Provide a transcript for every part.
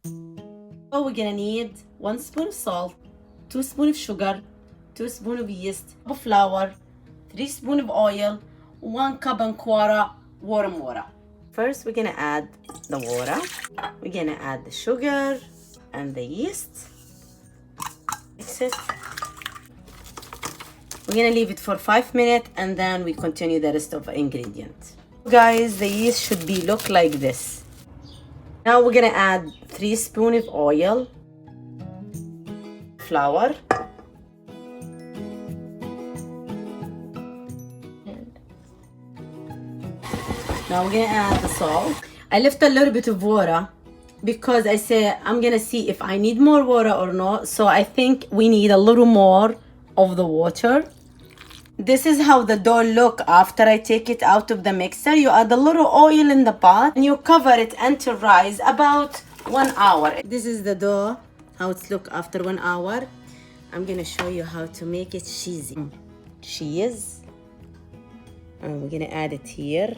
So we're gonna need 1 spoon of salt, 2 spoons of sugar, 2 spoons of yeast, of flour, 3 spoons of oil, 1 cup and quarter warm water. First, we're gonna add the water. We're gonna add the sugar and the yeast. Mix it. We're gonna leave it for 5 minutes and then we continue the rest of the ingredients. Guys, the yeast should be look like this. Now we're gonna add 3 spoons of oil, flour, now we're gonna add the salt. I left a little bit of water because I say I'm gonna see if I need more water or not. So I think we need a little more of the water. This is how the dough look after I take it out of the mixer. You add a little oil in the pot and you cover it until rise about 1 hour. This is the dough, how it's look after 1 hour. I'm gonna show you how to make it cheesy. Cheese, and we're gonna add it here.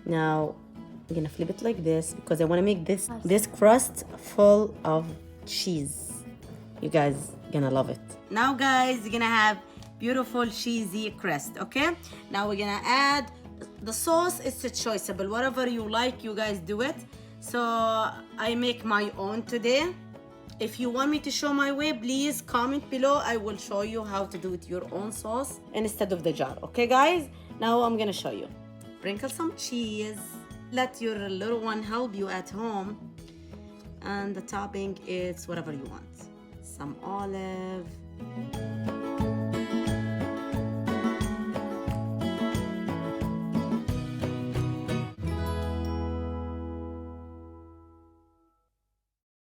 Now I'm gonna flip it like this because I want to make this crust full of cheese. You guys gonna love it. Now guys, you're gonna have beautiful cheesy crust. Okay, now we're gonna add the sauce. It's a choiceable, whatever you like, you guys do it. So I make my own today. If you want me to show my way, please comment below. I will show you how to do it your own sauce instead of the jar. Okay guys, now I'm gonna show you. Sprinkle some cheese. Let your little one help you at home. And the topping is whatever you want. Some olive.